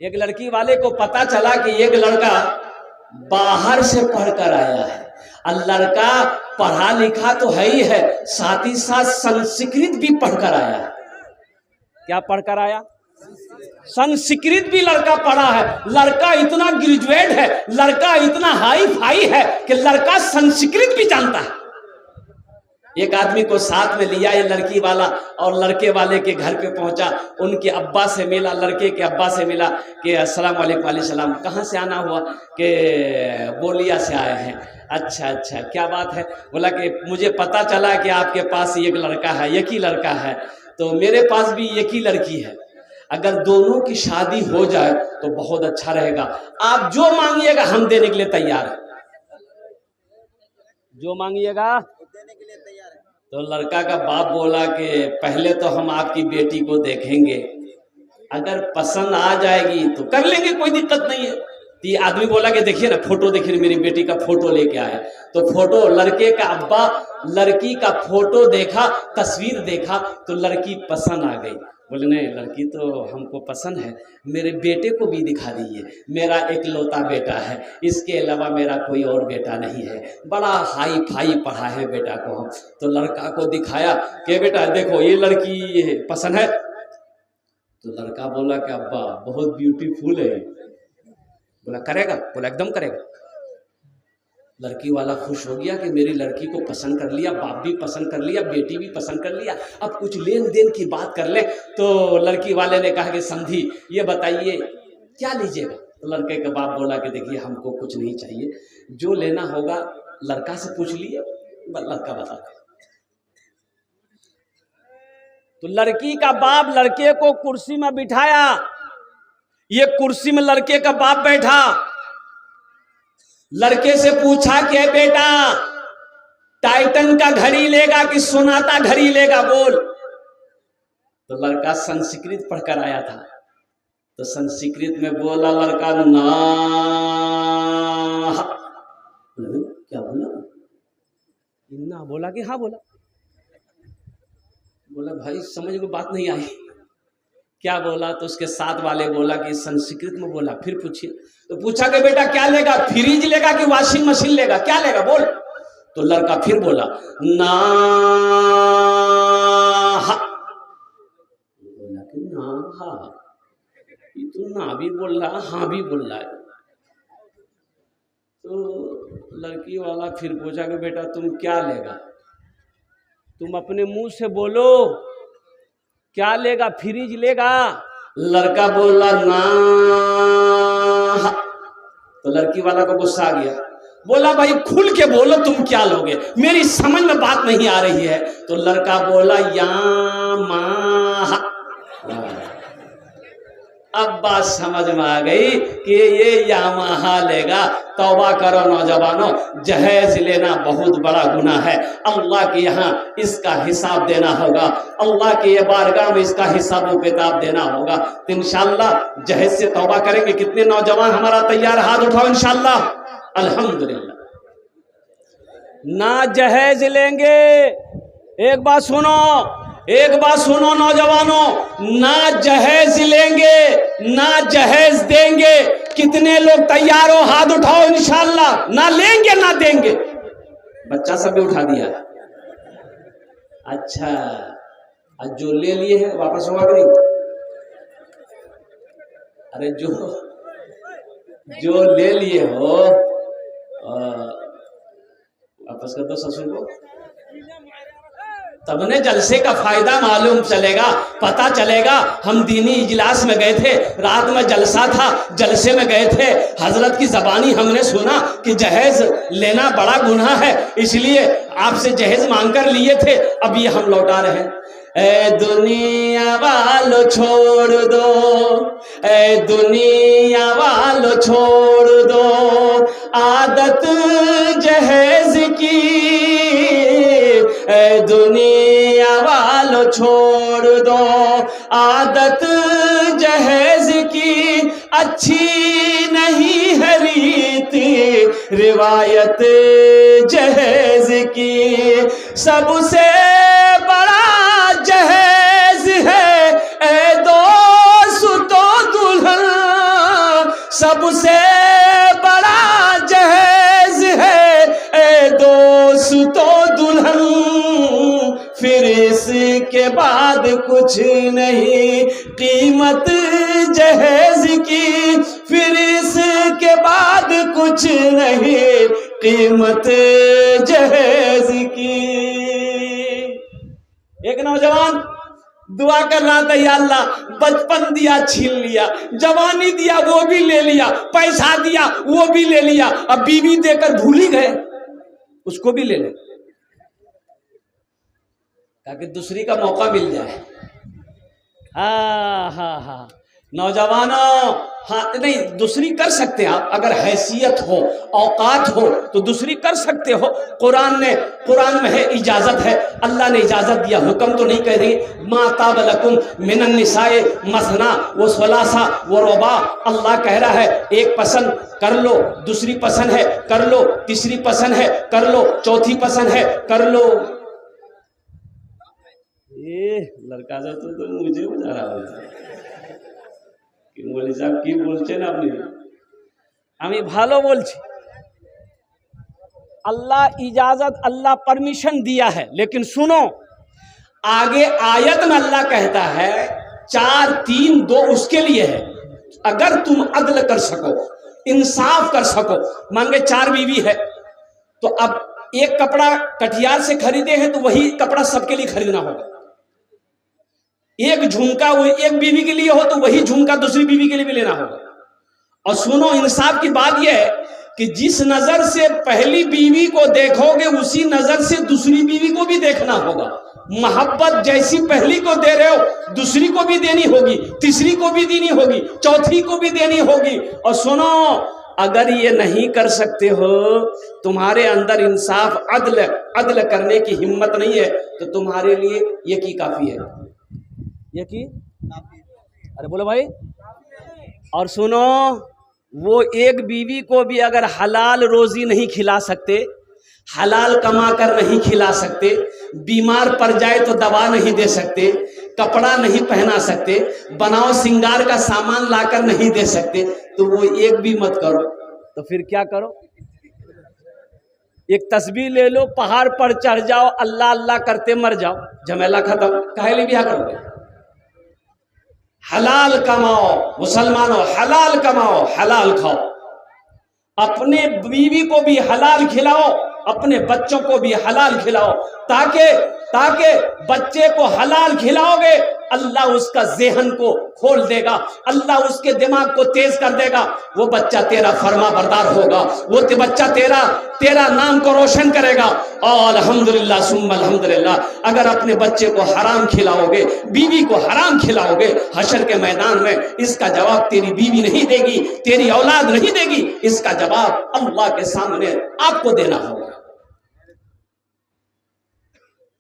ایک لڑکی والے کو پتا چلا کہ ایک لڑکا باہر سے پڑھ کر آیا ہے، اور لڑکا پڑھا لکھا تو ہے ہی ہے، ساتھ ہی ساتھ سنسکرت بھی پڑھ کر آیا ہے۔ کیا پڑھ کر آیا؟ سنسکرت بھی لڑکا پڑھا ہے۔ لڑکا اتنا گریجویٹ ہے، لڑکا اتنا ہائی فائی ہے کہ لڑکا سنسکرت بھی جانتا ہے۔ ایک آدمی کو ساتھ میں لیا، یہ لڑکی والا، اور لڑکے والے کے گھر پہ پہنچا، ان کے ابا سے ملا، لڑکے کے ابا سے ملا کہ السلام علیکم، علیہ السلام، کہاں سے آنا ہوا؟ کہ بولیا سے آئے ہیں۔ اچھا اچھا، کیا بات ہے؟ بولا کہ مجھے پتا چلا کہ آپ کے پاس ایک لڑکا ہے، ایک ہی لڑکا ہے، تو میرے پاس بھی ایک ہی لڑکی ہے، اگر دونوں کی شادی ہو جائے تو بہت اچھا رہے گا، آپ جو مانگیے گا ہم دینے کے لیے تیار ہیں، جو مانگیے گا دینے کے لیے تیار ہے۔ تو لڑکا کا باپ بولا کہ پہلے تو ہم آپ کی بیٹی کو دیکھیں گے، اگر پسند آ جائے گی تو کر لیں گے، کوئی دقت نہیں ہے۔ تو یہ آدمی بولا کہ دیکھیے نا فوٹو دیکھیے، میری بیٹی کا فوٹو لے کے آئے، تو فوٹو، لڑکے کا ابا لڑکی کا فوٹو دیکھا، تصویر دیکھا تو لڑکی پسند آ گئی۔ بولے نہیں، لڑکی تو ہم کو پسند ہے، میرے بیٹے کو بھی دکھا دیجیے، میرا ایک لوتا بیٹا ہے، اس کے علاوہ میرا کوئی اور بیٹا نہیں ہے، بڑا ہائی فائی پڑھا ہے بیٹا کو ہم۔ تو لڑکا کو دکھایا کہ بیٹا دیکھو یہ لڑکی پسند ہے، تو لڑکا بولا کہ ابا بہت بیوٹیفل ہے۔ بولا کرے گا؟ بولا ایک دم کرے گا۔ لڑکی والا خوش ہو گیا کہ میری لڑکی کو پسند کر لیا، باپ بھی پسند کر لیا، بیٹی بھی پسند کر لیا، اب کچھ لین دین کی بات کر لیں۔ تو لڑکی والے نے کہا کہ سمدھی یہ بتائیے کیا لیجیے گا؟ تو لڑکے کا باپ بولا کہ دیکھیے ہم کو کچھ نہیں چاہیے، جو لینا ہوگا لڑکا سے پوچھ لیے، لڑکا بتا دے۔ تو لڑکی کا باپ لڑکے کو کرسی میں بٹھایا، یہ کرسی میں لڑکے کا باپ بیٹھا، لڑکے سے پوچھا کہ بیٹا ٹائٹن کا گھڑی لے گا کہ سوناتا گھڑی لے گا، بول۔ تو لڑکا سنسکرت پڑھ کر آیا تھا، تو سنسکرت میں بولا لڑکا نا، کیا بولا؟ بولا کہ ہاں بولا۔ بولا بھائی سمجھ میں بات نہیں آئی، کیا بولا؟ تو اس کے ساتھ والے بولا کہ سنسکرت میں بولا، پھر پوچھیے۔ تو پوچھا کہ بیٹا کیا لے گا، فریج لے گا کہ واشنگ مشین لے گا، کیا لے گا بول؟ تو لڑکا پھر بولا نا، بولا کہ نا ہاں، یہ تو نا بھی بول رہا ہاں بھی بول رہا ہے۔ تو لڑکی والا پھر پوچھا کہ بیٹا تم کیا لے گا، تم اپنے منہ سے بولو، کیا لے گا؟ فریج لے گا؟ لڑکا بولا نا۔ تو لڑکی والا کو غصہ آ گیا، بولا بھائی کھل کے بولو تم کیا لوگے، میری سمجھ میں بات نہیں آ رہی ہے۔ تو لڑکا بولا یا ماں۔ اب بات سمجھ میں آ گئی کہ یہ یامہا لے گا۔ توبہ کرو نوجوانوں، جہیز لینا بہت بڑا گناہ ہے، اللہ کے یہاں اس کا حساب دینا ہوگا، اللہ کی بارگاہ میں اس کا حساب و کتاب دینا ہوگا۔ تو انشاءاللہ جہیز سے توبہ کریں گے۔ کتنے نوجوان ہمارا تیار؟ ہاتھ اٹھاؤ انشاءاللہ۔ الحمدللہ نہ جہیز لیں گے، ایک بات سنو، ایک بات سنو نوجوانوں، نہ جہیز لیں گے نہ جہیز دیں گے۔ کتنے لوگ تیار ہو؟ ہاتھ اٹھاؤ انشاءاللہ۔ نہ لیں گے نہ دیں گے۔ بچہ سب بھی اٹھا دیا۔ اچھا، آج جو لے لیے ہیں واپس ہوا کہ نہیں؟ ارے جو لے لیے ہو واپس کر دو سسر کو، تب نے جلسے کا فائدہ معلوم چلے گا، پتہ چلے گا۔ ہم دینی اجلاس میں گئے تھے، رات میں جلسہ تھا، جلسے میں گئے تھے، حضرت کی زبانی ہم نے سنا کہ جہیز لینا بڑا گناہ ہے، اس لیے آپ سے جہیز مانگ کر لیے تھے، اب یہ ہم لوٹا رہے ہیں۔ اے دنیا والو چھوڑ دو، اے دنیا والو چھوڑ دو عادت جہیز کی، اے دنیا والو چھوڑ دو عادت جہیز کی، اچھی نہیں ہے ریتی روایت جہیز کی، سب سے بڑا جہیز ہے اے دوستو دلہن سب سے بڑا جہیز ہے اے دوستو دلہن، پھر اس کے بعد کچھ نہیں قیمت جہیز کی، پھر اس کے بعد کچھ نہیں قیمت جہیز کی۔ ایک نوجوان دعا کر رہا تھا، یا اللہ بچپن دیا چھین لیا، جوانی دیا وہ بھی لے لیا، پیسہ دیا وہ بھی لے لیا، اب بیوی دے کر بھول ہی گئے، اس کو بھی لے لے تاکہ دوسری کا موقع مل جائے۔ ہاں ہاں ہاں نوجوانوں، ہاں نہیں دوسری کر سکتے آپ، اگر حیثیت ہو اوقات ہو تو دوسری کر سکتے ہو۔ قرآن میں ہے اجازت ہے، اللہ نے اجازت دیا، حکم تو نہیں کہہ رہی۔ ما طاب لکم من النساء مثنی و ثلاث و رباع، اللہ کہہ رہا ہے ایک پسند کر لو، دوسری پسند ہے کر لو، تیسری پسند ہے کر لو، چوتھی پسند ہے کر لو۔ لڑکا تو مجھے بتا رہا ہوں মৌলভী সাহেব কি বলছেন আপনি? আমি ভালো বলছি। اللہ اجازت، اللہ پرمیشن دیا ہے، لیکن سنو آگے آیت میں اللہ کہتا ہے 4 3 2 اس کے لیے ہے، اگر تم عدل کر سکو، انصاف کر سکو۔ مانگے 4 بیوی ہے تو اب ایک کپڑا کٹیار سے خریدے ہیں تو وہی کپڑا سب کے لیے خریدنا ہوگا۔ ایک جھمکا وہ ایک بیوی کے لیے ہو تو وہی جھمکا دوسری بیوی کے لیے بھی لینا ہوگا۔ اور سنو انصاف کی بات یہ ہے کہ جس نظر سے پہلی بیوی کو دیکھو گے اسی نظر سے دوسری بیوی کو بھی دیکھنا ہوگا۔ محبت جیسی پہلی کو دے رہے ہو دوسری کو بھی دینی ہوگی، تیسری کو بھی دینی ہوگی، چوتھی کو بھی دینی ہوگی۔ اور سنو اگر یہ نہیں کر سکتے ہو، تمہارے اندر انصاف عدل کرنے کی ہمت نہیں ہے تو تمہارے لیے یہ کی کافی ہے، یہ کی ارے بولو بھائی۔ اور سنو وہ ایک بیوی کو بھی اگر حلال روزی نہیں کھلا سکتے، حلال کما کر نہیں کھلا سکتے، بیمار پڑ جائے تو دوا نہیں دے سکتے، کپڑا نہیں پہنا سکتے، بناؤ سنگار کا سامان لا کر نہیں دے سکتے، تو وہ ایک بھی مت کرو تو پھر کیا کرو؟ ایک تسبیح لے لو، پہاڑ پر چڑھ جاؤ، اللہ اللہ کرتے مر جاؤ، جھمیلا ختم۔ کاہے لیے بیاہ کرو گے؟ حلال کماؤ مسلمانوں، حلال کماؤ حلال کھاؤ، اپنے بیوی کو بھی حلال کھلاؤ، اپنے بچوں کو بھی حلال کھلاؤ، تاکہ بچے کو حلال کھلاؤ گے اللہ اس کا ذہن کو کھول دے گا، اللہ اس کے دماغ کو تیز کر دے گا، وہ بچہ تیرا فرما بردار ہوگا، وہ بچہ تیرا نام کو روشن کرے گا۔ اور الحمدللہ ثم الحمدللہ اگر اپنے بچے کو حرام کھلاؤ گے، بیوی کو حرام کھلاؤ گے، حشر کے میدان میں اس کا جواب تیری بیوی نہیں دے گی، تیری اولاد نہیں دے گی، اس کا جواب اللہ کے سامنے آپ کو دینا ہوگا۔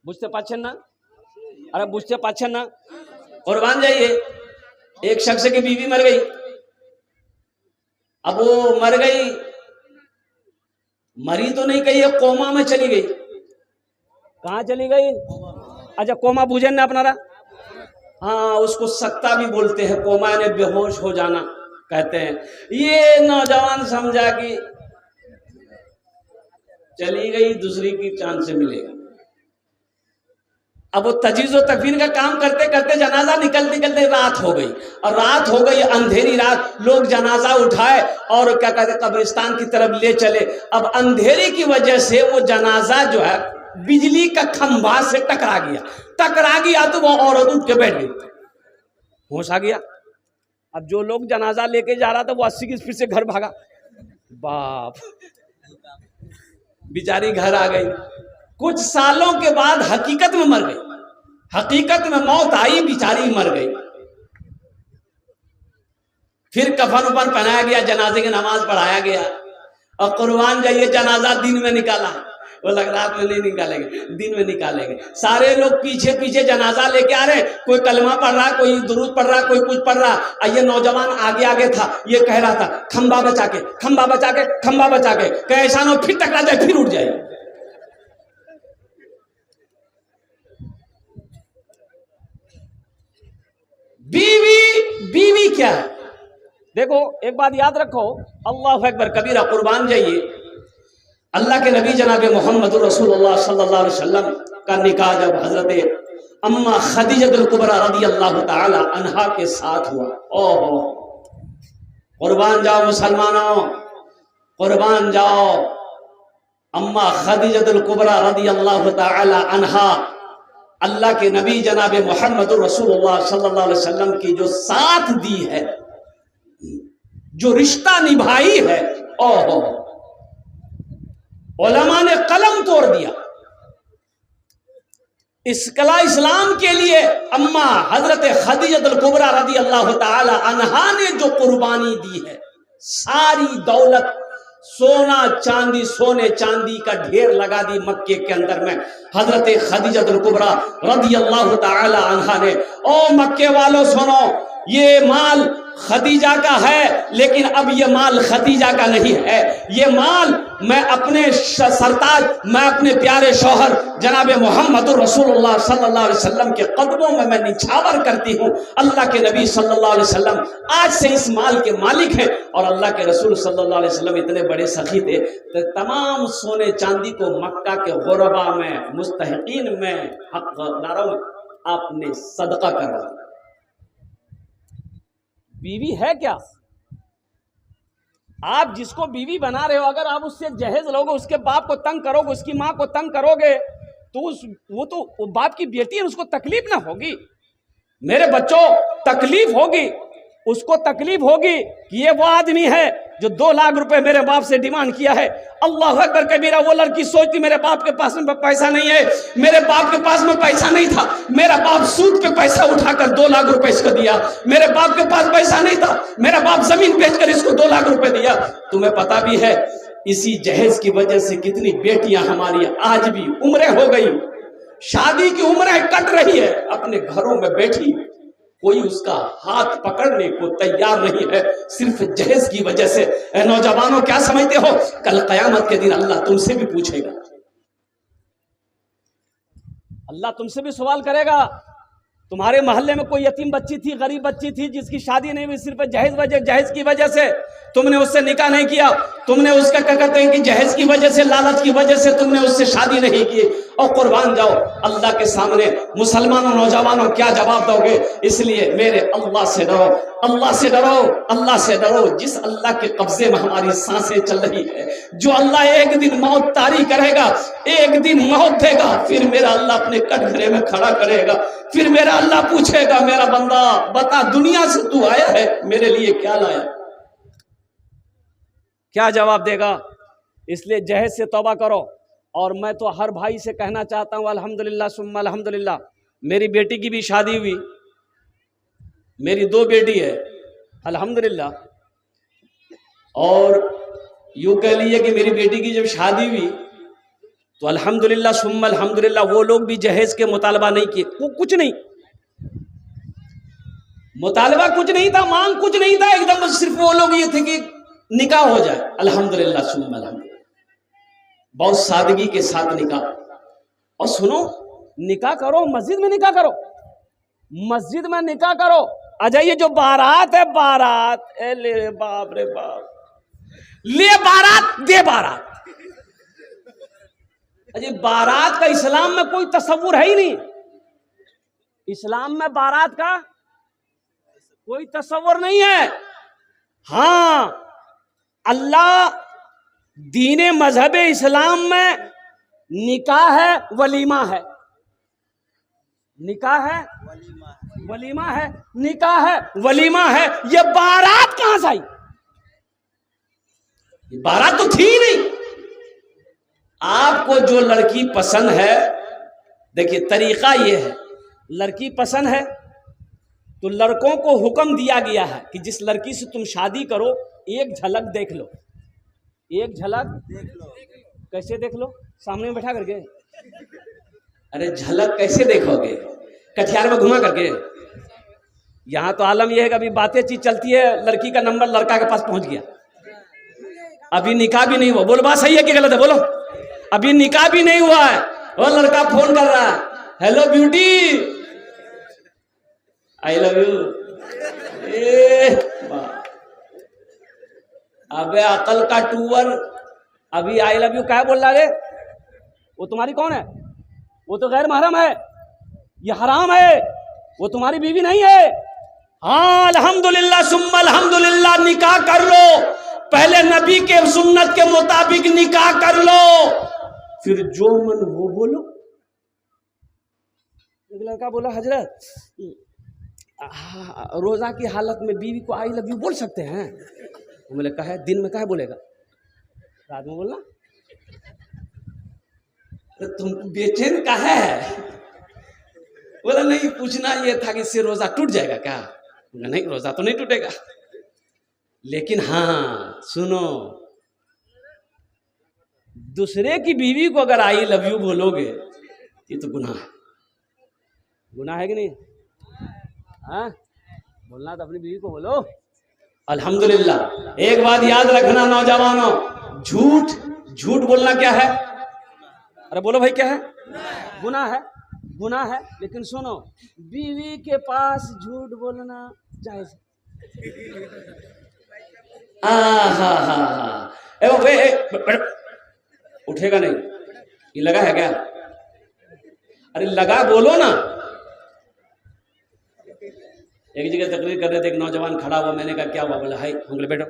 বুঝতে পারছেন না? আরে বুঝতে পারছেন না? قربان جائیے، ایک شخص کی بیوی مر گئی، اب وہ مر گئی، مری تو نہیں کہی ہے، کوما میں چلی گئی۔ کہاں چلی گئی؟ اچھا کوما بوجھن نا اپنا رہا، ہاں اس کو سکتا بھی بولتے ہیں، کوما نے بے ہوش ہو جانا کہتے ہیں۔ یہ نوجوان سمجھا کہ چلی گئی دوسری کی چاند سے ملے گا۔ اب وہ تجہیز و تکفین کا کام کرتے کرتے جنازہ نکلتے رات ہو گئی، اور رات ہو گئی اندھیری رات، لوگ جنازہ اٹھائے اور کیا کہتے قبرستان کی طرف لے چلے۔ اب اندھیری کی وجہ سے وہ جنازہ جو ہے بجلی کا کھمبا سے ٹکرا گیا تو وہ عورت اٹھ کے بیٹھ گئی، ہوش آ گیا۔ اب جو لوگ جنازہ لے کے جا رہا تھا وہ 80 کی اسپیڈ سے گھر بھاگا، باپ بیچاری گھر آ گئی۔ کچھ سالوں کے بعد حقیقت میں مر گئی، حقیقت میں موت آئی، بیچاری مر گئی۔ پھر کفن وفن پہنایا گیا، جنازے کی نماز پڑھایا گیا، اور قربان جائیے جنازہ دن میں نکالا، وہ لگ رات میں نہیں نکالیں گے، دن میں نکالیں گے۔ سارے لوگ پیچھے جنازہ لے کے آ رہے ہیں، کوئی کلمہ پڑھ رہا، کوئی درود پڑھ رہا، کوئی کچھ پڑھ رہا۔ یہ نوجوان آگے تھا، یہ کہہ رہا تھا کھمبا بچا کے کہ ایسا نہ پھر ٹکرا جائے پھر اٹھ جائے۔ بیوی کیا ہے؟ دیکھو ایک بات یاد رکھو، اللہ اکبر کبیرہ، قربان جائیے، اللہ کے نبی جناب محمد رسول اللہ صلی اللہ علیہ وسلم کا نکاح جب حضرت اما خدیجہ الکبریٰ رضی اللہ تعالی عنہا کے ساتھ ہوا، اوہ قربان جاؤ مسلمانوں، قربان جاؤ، اما خدیجہ الکبریٰ رضی اللہ تعالی عنہا اللہ کے نبی جناب محمد رسول اللہ صلی اللہ علیہ وسلم کی جو ساتھ دی ہے، جو رشتہ نبھائی ہے، اوہ علماء نے قلم توڑ دیا۔ اسلام کے لیے اما حضرت خدیجہ الکبریٰ رضی اللہ تعالی عنہا نے جو قربانی دی ہے، ساری دولت، سونا چاندی، سونے چاندی کا ڈھیر لگا دی مکے کے اندر میں حضرت خدیجہ الکبریٰ رضی اللہ تعالی عنہا نے۔ او مکے والوں سنو، یہ مال خدیجہ کا ہے، لیکن اب یہ مال خدیجہ کا نہیں ہے، یہ مال میں اپنے سرتاج، میں اپنے پیارے شوہر جناب محمد رسول اللہ صلی اللہ علیہ وسلم کے قدموں میں نچھاور کرتی ہوں۔ اللہ کے نبی صلی اللہ علیہ وسلم آج سے اس مال کے مالک ہیں، اور اللہ کے رسول صلی اللہ علیہ وسلم اتنے بڑے سخی تھے کہ تمام سونے چاندی کو مکہ کے غربا میں، مستحقین میں، حقداروں میں آپ نے صدقہ کروا دیا۔ بیوی ہے کیا؟ آپ جس کو بیوی بنا رہے ہو، اگر آپ اس سے جہیز لوگے، اس کے باپ کو تنگ کرو گے، اس کی ماں کو تنگ کرو گے، تو وہ تو باپ کی بیٹی ہے، اس کو تکلیف نہ ہوگی؟ میرے بچوں، تکلیف ہوگی، اس کو تکلیف ہوگی کہ یہ وہ آدمی ہے جو 2 لاکھ روپے میرے باپ سے ڈیمانڈ کیا ہے۔ اللہ اکبر کبیرہ، وہ لڑکی سوچتی میرے باپ کے پاس میں پیسہ نہیں ہے، میرے باپ کے پاس میں پیسہ نہیں تھا، میرا باپ سود پہ پیسہ اٹھا کر 2 لاکھ روپے اس کو دیا، میرے باپ کے پاس پیسہ نہیں تھا، میرا باپ زمین بیچ کر اس کو 2 لاکھ روپے دیا۔ تمہیں پتا بھی ہے اسی جہیز کی وجہ سے کتنی بیٹیاں ہماری آج بھی عمریں ہو گئی، شادی کی عمریں کٹ رہی ہے، اپنے گھروں میں بیٹھی، کوئی اس کا ہاتھ پکڑنے کو تیار نہیں ہے، صرف جہیز کی وجہ سے۔ اے نوجوانوں، کیا سمجھتے ہو کل قیامت کے دن اللہ تم سے بھی پوچھے گا، اللہ تم سے بھی سوال کرے گا۔ تمہارے محلے میں کوئی یتیم بچی تھی، غریب بچی تھی، جس کی شادی نہیں ہوئی، صرف جہیز کی وجہ سے تم نے اس سے نکاح نہیں کیا، تم نے اس کا کیا کہتے ہیں کہ جہیز کی وجہ سے، لالچ کی وجہ سے تم نے اس سے شادی نہیں کی، اور قربان جاؤ اللہ کے سامنے مسلمانوں، نوجوانوں کیا جواب دو گے؟ اس لیے میرے اللہ سے ڈرو، اللہ سے ڈرو، اللہ سے ڈرو، جس اللہ کے قبضے میں ہماری سانسیں چل رہی ہے، جو اللہ ایک دن موت طاری کرے گا، ایک دن موت دے گا، پھر میرا اللہ اپنے کٹگھرے میں کھڑا کرے گا، پھر میرا اللہ پوچھے گا، میرا بندہ بتا دنیا سے تو آیا ہے، میرے لیے کیا لایا؟ کیا جواب دے گا؟ اس لیے جہیز سے توبہ کرو۔ اور میں تو ہر بھائی سے کہنا چاہتا ہوں، الحمدللہ ثم الحمدللہ، میری بیٹی کی بھی شادی ہوئی، میری 2 بیٹی ہے الحمدللہ، اور یوں کہہ لیے کہ میری بیٹی کی جب شادی ہوئی تو الحمدللہ ثم الحمدللہ وہ لوگ بھی جہیز کے مطالبہ نہیں کیے، وہ کچھ نہیں، مطالبہ کچھ نہیں تھا، مانگ کچھ نہیں تھا، ایک دم صرف وہ لوگ یہ تھے کہ نکاح ہو جائے، الحمدللہ ثم الحمدللہ، بہت سادگی کے ساتھ نکاح۔ اور سنو، نکاح کرو، مسجد میں نکاح کرو، مسجد میں نکاح کرو۔ اجا یہ جو بارات ہے، بارات، اے لے باپ رے باپ، لے بارات دے بارات، اجی بارات کا اسلام میں کوئی تصور ہے ہی نہیں، اسلام میں بارات کا کوئی تصور نہیں ہے۔ ہاں، اللہ دین مذہب اسلام میں نکاح ہے، ولیمہ ہے، نکاح ہے، ولیمہ ہے، نکاح ہے، ولیمہ ہے، یہ بارات کہاں سے آئی؟ بارات تو تھی نہیں۔ آپ کو جو لڑکی پسند ہے، دیکھیے طریقہ یہ ہے، لڑکی پسند ہے تو لڑکوں کو حکم دیا گیا ہے کہ جس لڑکی سے تم شادی کرو، ایک جھلک دیکھ لو، ایک جھلک دیکھ لو۔ کیسے دیکھ لو؟ سامنے میں بیٹھا کر کے؟ ارے جھلک کیسے دیکھو گے؟ کٹھیار میں گھما کر کے؟ یہاں تو عالم یہ ہے کہ ابھی باتیں چیز چلتی ہے، لڑکی کا نمبر لڑکا کے پاس پہنچ گیا، ابھی نکاح بھی نہیں ہوا۔ بولو بات صحیح ہے کہ غلط ہے؟ بولو، ابھی نکاح بھی نہیں ہوا ہے، وہ لڑکا فون کر رہا ہے، hello beauty, I love you, ابے عقل کا ٹور، ابھی آئی لو یو کیا بول رہا ہے؟ وہ تمہاری کون ہے؟ وہ تو غیر محرم ہے، یہ حرام ہے، وہ تمہاری بیوی نہیں ہے۔ ہاں الحمدللہ ثم الحمدللہ، نکاح کر لو، پہلے نبی کے سنت کے مطابق نکاح کر لو، پھر جو من وہ بولو۔ ایک لڑکا بولا حضرت روزہ کی حالت میں بیوی کو آئی لو یو بول سکتے ہیں؟ میں نے کہا ہے دن میں کہا بولے گا، رات میں بولنا؟ تم بے چین کا ہے؟ بولا نہیں، پوچھنا یہ تھا کہ اس سے روزہ ٹوٹ جائے گا کیا؟ نہیں، روزہ تو نہیں ٹوٹے گا، لیکن ہاں سنو، دوسرے کی بیوی کو اگر آئی لو یو بولو گے یہ تو گناہ ہے، گناہ ہے کہ نہیں؟ ہاں بولنا تو اپنی بیوی کو بولو۔ الحمدللہ ایک بات یاد رکھنا نوجوانوں، جھوٹ بولنا کیا ہے؟ ارے بولو بھائی کیا ہے؟ گناہ ہے، گناہ ہے، لیکن سنو، بیوی کے پاس جھوٹ بولنا جائز ہے۔ اٹھے گا نہیں، یہ لگا ہے کیا؟ ارے لگا بولو نا۔ ایک جگہ تقریر کر رہے تھے، ایک نوجوان کھڑا ہوا، میں نے کہا کیا ہوا؟ بولا ہائی، ہم بولے بیٹھو۔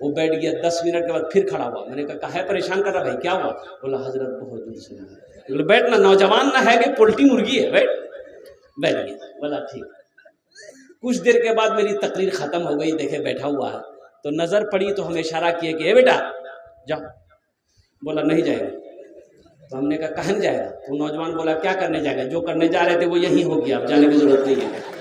وہ بیٹھ گیا، 10 منٹ کے بعد پھر کھڑا ہوا، میں نے کہا ہے پریشان کر رہا بھائی، کیا ہوا؟ بولا حضرت بہت دور سے۔ بولے بیٹھنا، نوجوان نہ ہے کہ پولٹی مرغی ہے، بیٹھ گیا۔ بولا ٹھیک۔ کچھ دیر کے بعد میری تقریر ختم ہو گئی، دیکھے بیٹھا ہوا ہے تو نظر پڑی تو ہم اشارہ کیے کہ اے بیٹا جاؤ۔ بولا نہیں جائے گا۔ تو ہم نے کہا کہاں جائے گا؟ تو نوجوان بولا کیا کرنے جائے گا؟ جو کرنے جا رہے تھے وہ یہی ہو گیا، اب جانے کی ضرورت نہیں ہے۔